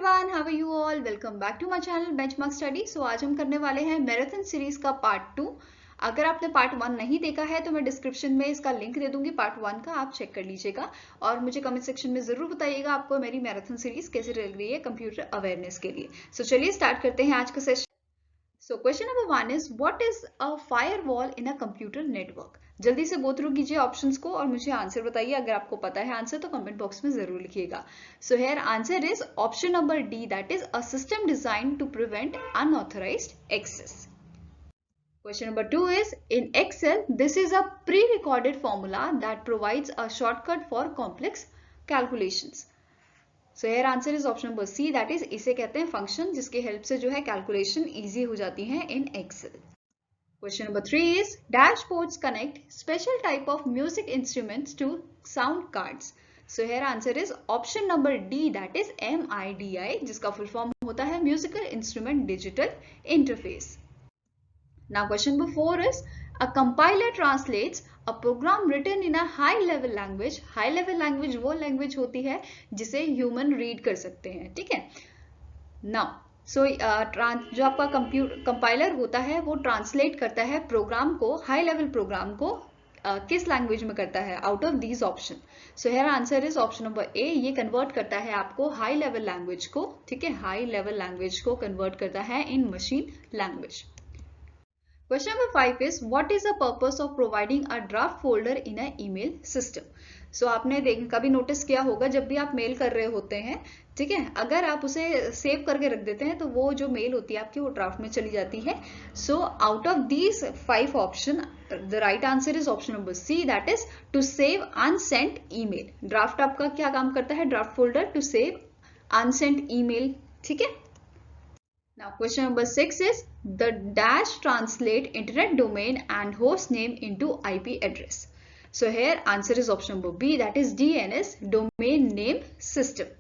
Everyone, how are you all? Welcome back to my channel benchmark study. So आज हम करने वाले हैं मैराथन सीरीज का पार्ट 2। अगर आपने पार्ट 1 नहीं देखा है तो मैं डिस्क्रिप्शन में इसका लिंक दे दूंगी पार्ट 1 का, आप चेक कर लीजिएगा और मुझे कमेंट सेक्शन में जरूर बताइएगा आपको मेरी मैराथन सीरीज कैसी लग रही है कंप्यूटर अवेयरनेस के लिए। सो चलिए स्टार्ट करते हैं आज का session. So question number 1 is what is a firewall in a computer network? जल्दी से गो थ्रू कीजिए ऑप्शंस को और मुझे आंसर बताइए। अगर आपको पता है आंसर तो कमेंट बॉक्स में जरूर लिखिएगा। So here answer is option number D, that is a system design to prevent unauthorised access. Question number 2 is in Excel, this is a pre-recorded formula that provides a shortcut for complex calculations. So here answer is option number C, that is इसे कहते हैं function जिसकी help से जो है calculation easy हो जाती है in Excel. Question number 3 is dashboards connect special type of music instruments to sound cards. So here answer is option number D, that is MIDI, जिसका फुल फॉर्म होता है musical instrument digital interface. Now question number 4 is a compiler translates a program written in a high level language. High level language वो language होती है जिसे human read कर सकते हैं, ठीक है। Now so जो आपका कंपाइलर होता है वो ट्रांसलेट करता है प्रोग्राम को, हाई लेवल प्रोग्राम को किस लैंग्वेज में करता है? Out of these option. So here answer is option number ए, ये कन्वर्ट करता है आपको हाई लेवल लैंग्वेज को, ठीक है, हाई लेवल लैंग्वेज को कन्वर्ट करता है इन machine language. Question number 5 is what is the purpose of providing a draft folder in a email system? So आपने कभी नोटिस किया होगा जब भी आप मेल कर रहे होते हैं, ठीक है, अगर आप उसे सेव करके रख देते हैं तो वो जो मेल होती है आपकी वो ड्राफ्ट में चली जाती है। So out of these 5 option the right answer is option number C, that is to save unsent email. Draft आपका क्या काम करता है? Draft folder to save unsent email, ठीक है। Now question number 6 is the dash translate internet domain and host name into IP address. So here answer is option number B, that is DNS, domain name system.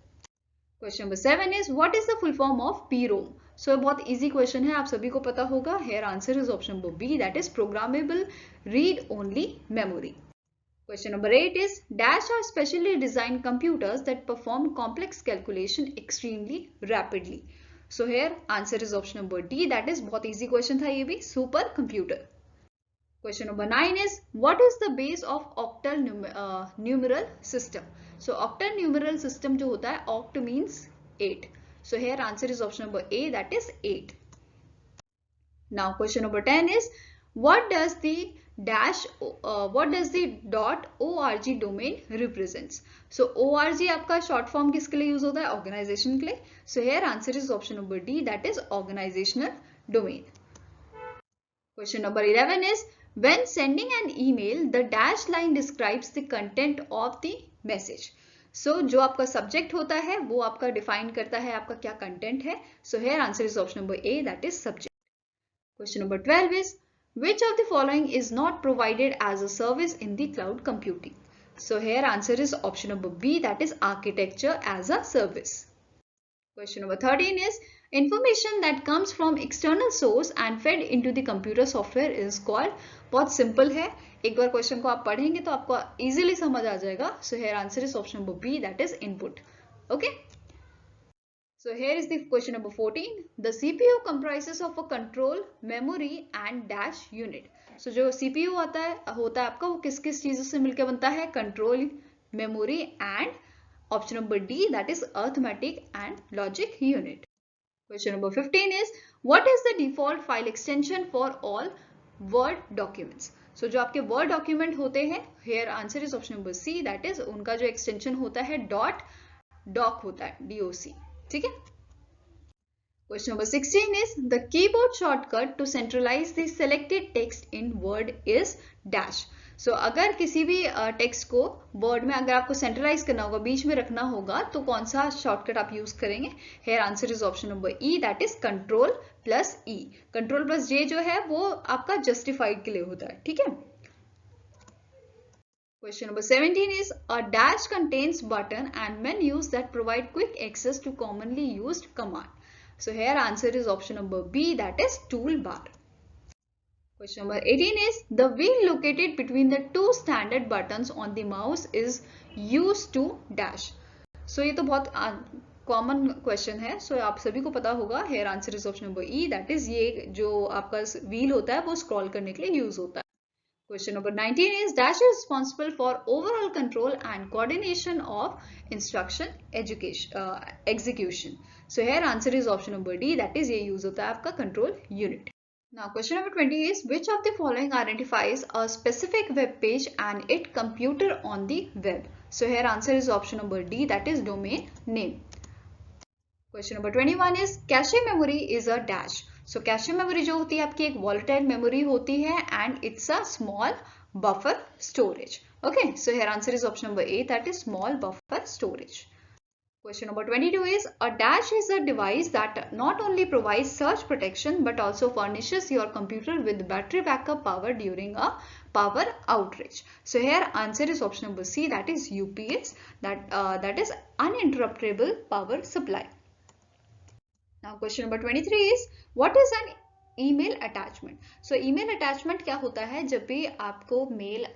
Question number 7 is what is the full form of PROM? So बहुत easy question है, आप सभी को पता होगा। Here answer is option number B, that is programmable read only memory. Question number 8 is dash are specially designed computers that perform complex calculation extremely rapidly. So here answer is option number D, that is बहुत easy question था ये भी, super computer. Question number 9 is what is the base of octal numeral system? So octal numeral system जो होता है, oct means 8. So here answer is option number A, that is 8. Now question number 10 is what does the .org domain represents? So org आपका short form किसके लिए use होता है? Organisation के लिए। So here answer is option number D, that is organisational domain. Question number 11 is when sending an email the dash line describes the content of the message. So जो आपका subject होता है वो आपका डिफाइन करता है आपका क्या कंटेंट है। So here answer is option number A, that is subject. Question number 12 is which of the following is not provided as a service in the cloud computing? So here answer is option number B, that is architecture as a service. Question number 13 is information that comes from external source and fed into the computer software is called. बहुत simple है, एक बार question को आप पढ़ेंगे तो आपको easily समझ आ जाएगा। So here answer is option number B, that is input. Okay. So here is the question number 14. The CPU comprises of a control, memory and dash unit. So जो CPU होता है आपका वो किस किस चीजों से मिलकर बनता है? Control, memory and option number D, that is arithmetic and logic unit. Question number 15 is what is the default file extension for all word documents? So जो आपके word document होते हैं, here answer is option number C, that is उनका जो extension होता है doc होता है, DOC, ठीक है। Question number 16 is the keyboard shortcut to centralize the selected text in Word is dash. So अगर किसी भी टेक्स्ट को वर्ड में अगर आपको सेंट्रलाइज करना होगा, बीच में रखना होगा, तो कौन सा शॉर्टकट आप यूज करेंगे? Here answer is option number E, that is control plus E. Control plus J जो है वो आपका जस्टिफाइड के लिए होता है, ठीक है। Question number 17 is a dash contains button and menus that provide quick access to commonly used command. So here answer is option number B, that is toolbar. Question number 18 is the wheel located between the two standard buttons on the mouse is used to dash. So ये तो बहुत common question है, सो आप सभी को पता होगा. Hair answer is option number E, that is ये जो आपका व्हील होता है वो स्क्रॉल करने के लिए यूज होता है. Question number 19 is dash is responsible for overall control and coordination of instruction execution. So here answer is option number D, that is ये use होता है आपका control unit. Now question number 20 is which of the following identifies a specific web page and its computer on the web. So here answer is option number D, that is domain name. Question number 21 is cache memory is a dash. So cache memory जो होती है आपकी एक volatile memory होती है and it's a small buffer storage. Okay, so here answer is option number A, that is small buffer storage. Question number 22 is a dash is a device that not only provides surge protection but also furnishes your computer with battery backup power during a power outage. So here answer is option number C, that is UPS, that is uninterruptible power supply. Now question number 23 is what is an email attachment. So email attachment क्या होता है, जब भी आपको mail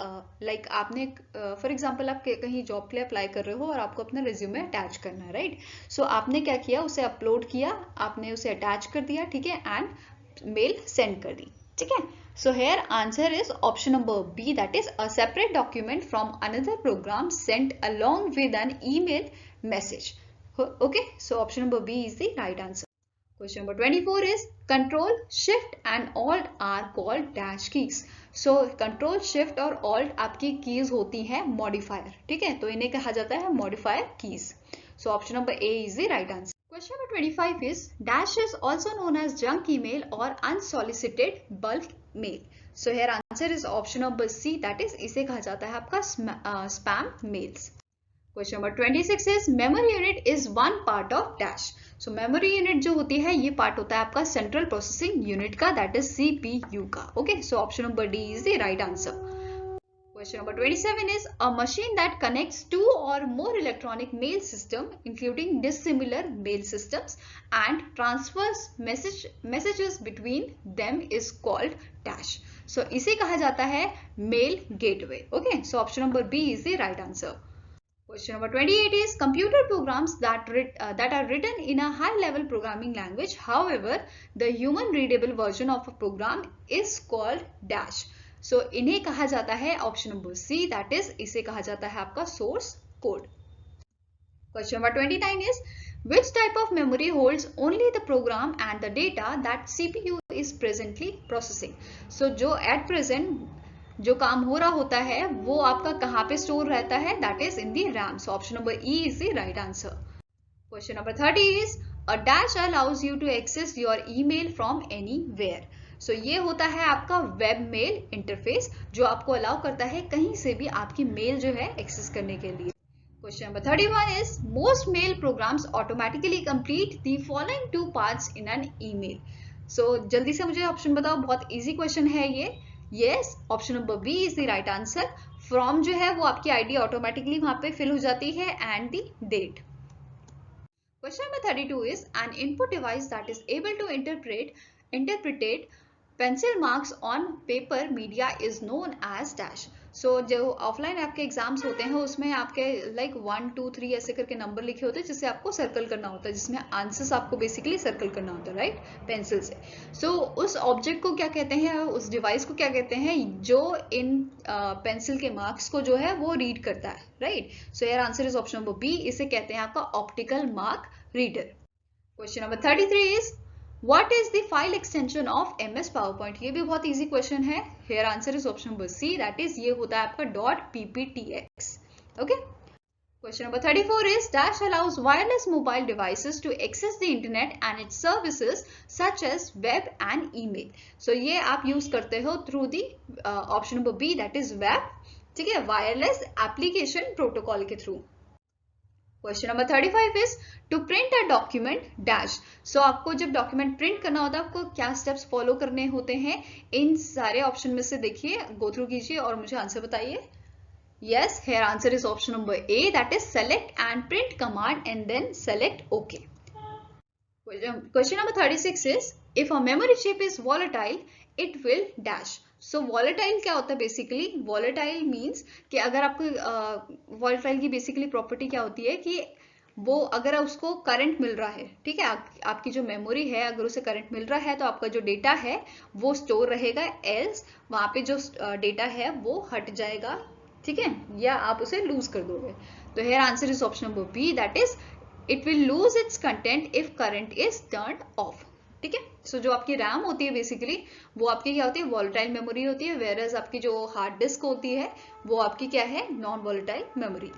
like आपने for example आप कहीं job के लिए अप्लाई कर रहे हो और आपको अपना रिज्यूमे अटैच करना है, राइट. सो आपने क्या किया, उसे अपलोड किया, आपने उसे अटैच कर दिया, ठीक है, एंड मेल सेंड कर दी, ठीक है. So here answer is option number B, that is a separate document from another program sent along with an email message. Okay, so option number B is the right answer. Question number 24 is Control, Shift and Alt are called dash keys. So Control, Shift और Alt आपकी keys होती हैं modifier, ठीक है, तो इन्हें कहा जाता है modifier keys. So option number A is the right answer. Question number 25 is dash is also known as junk email or unsolicited bulk mail. So here answer is option number C, that is इसे कहा जाता है आपका spam mails. Question number 26 is memory unit is one part of dash. So memory unit जो होती है ये part होता है आपका central processing unit का, that is CPU का. Okay, so option number D is the right answer. Question number 27 is a machine that connects two or more electronic mail system including dissimilar mail systems and transfers messages between them is called dash. So इसे कहा जाता है mail gateway. Okay, so option number B is the right answer. Question number 28 is computer programs that are written in a high level programming language. However, the human readable version of a program is called dash. So इन्हें कहा जाता है option number C, that is इसे कहा जाता है आपका source code. Question number 29 is which type of memory holds only the program and the data that CPU is presently processing. So जो at present जो काम हो रहा होता है वो आपका कहाँ पे स्टोर रहता है, that is in the RAM. So option number E is the right answer. Question number 30 is a dash allows you to access your email from anywhere. So ये होता है आपका वेब मेल इंटरफेस जो आपको allow करता है कहीं से भी आपकी मेल जो है एक्सेस करने के लिए. Question number 31 is most mail programs automatically complete the following two parts in an email. So जल्दी से मुझे ऑप्शन बताओ, बहुत इजी क्वेश्चन है ये. Yes, option number B is the right answer. From जो है वो आपकी ID ऑटोमेटिकली वहां पे फिल हो जाती है and the date. Question number 32 is an input device that is able to interpret pencil marks on paper media is known as dash. So जो ऑफलाइन आपके एग्जाम्स होते हैं उसमें आपके लाइक 1 2 3 ऐसे करके नंबर लिखे होते हैं जिसे आपको सर्कल करना होता है, जिसमें आंसर्स आपको बेसिकली सर्कल करना होता है, राइट, पेंसिल से. सो उस ऑब्जेक्ट को क्या कहते हैं, उस डिवाइस को क्या कहते हैं जो इन पेंसिल के मार्क्स को जो है वो रीड करता है, right. So here answer is option number B, इसे कहते हैं आपका optical mark reader. Question number 33 is What is the file extension of MS PowerPoint? ये भी बहुत easy question है. Here answer is option number C, that is ये होता है आपका .pptx. Okay. Question number 34 is dash allows wireless mobile devices to access the internet and its services such as web and email. So ये आप use करते हो through the option number B, that is web, ठीक है, wireless application protocol के through. Question number 35 is to print a document dash. So आपको जब document print करना होता है आपको क्या स्टेप्स फॉलो करने होते हैं, इन सारे ऑप्शन में से देखिए, गो थ्रू कीजिए और मुझे आंसर बताइए. Yes, here answer is option number A, that is select and print command and then select okay. Question number 36 is if a memory chip is volatile it will dash. So volatile क्या होता है, basically volatile means कि अगर आपको volatile की basically property क्या होती है कि वो अगर उसको करंट मिल रहा है, ठीक है, आपकी जो मेमोरी है अगर उसे करंट मिल रहा है तो आपका जो डेटा है वो स्टोर रहेगा, एल्स वहां पे जो डेटा है वो हट जाएगा, ठीक है, या आप उसे लूज कर दोगे। तो here answer is option number B, that is it will lose its content if current is turned off, ठीक है। सो जो आपकी रैम होती है बेसिकली वो आपकी क्या होती है, वॉलेटाइल मेमोरी होती है, वेयर एज आपकी जो हार्ड डिस्क होती है वो आपकी क्या है, non volatile memory.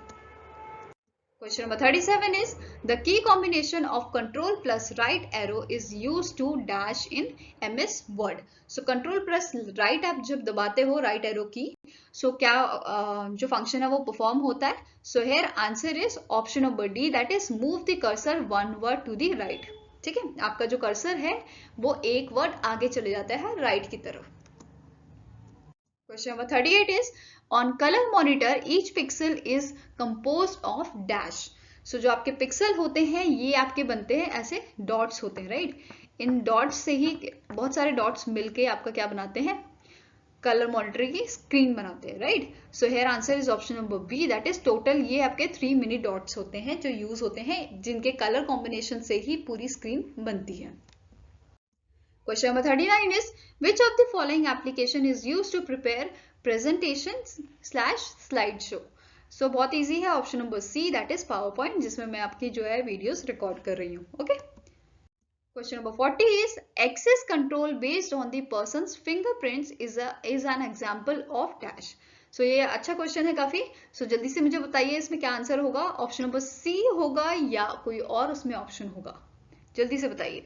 Question number 37 is the key combination of control plus right arrow is used to dash in MS Word. So control plus right आप जब दबाते हो right arrow की, so क्या जो function है वो perform होता है। So here answer is option number D, that is move the cursor one word to the right, ठीक है, आपका जो cursor है वो एक word आगे चले जाता है right की तरफ। Question number 38 is on color monitor each pixel is composed of dash. So जो आपके पिक्सल होते हैं ये आपके बनते हैं ऐसे डॉट्स होते हैं, राइट। इन डॉट्स से ही बहुत सारे डॉट्स मिलके आपका क्या बनाते हैं, कलर मॉनिटर की स्क्रीन बनाते हैं, right. So here answer is option number B, that is total ये आपके 3 मिनी डॉट्स होते हैं जो यूज होते हैं, जिनके कलर कॉम्बिनेशन से ही पूरी स्क्रीन बनती है। Question number 39 is which of the following application is used to prepare presentation/slideshow? So बहुत easy है, option number C, that is PowerPoint, जिसमें मैं आपकी जो है वीडियोस रिकॉर्ड कर रही हूँ, okay. Question number 40 is access control based on the person's fingerprints is an example of dash. So ये अच्छा क्वेश्चन है काफी। So जल्दी से मुझे बताइए इसमें क्या आंसर होगा, ऑप्शन नंबर सी होगा या कोई और उसमें ऑप्शन होगा, जल्दी से बताइए।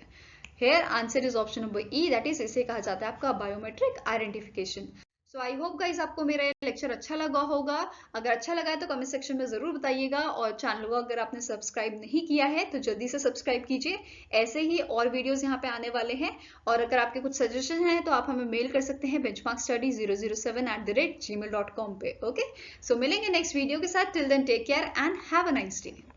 Here answer is option number E, that is इसे कहा जाता है आपका biometric identification. So I hope guys आपको मेरा लेक्चर अच्छा लगा होगा। अगर अच्छा लगा है तो कमेंट सेक्शन में जरूर बताइएगा, और चैनल को अगर आपने सब्सक्राइब नहीं किया है तो जल्दी से सब्सक्राइब कीजिए। ऐसे ही और वीडियोस यहाँ पे आने वाले हैं, और अगर आपके कुछ सजेशन हैं तो आप हमें मेल कर सकते हैं benchmarkstudy007@gmail.com पे, ओके। सो मिलेंगे नेक्स्ट वीडियो के साथ, till then take care and have a nice day.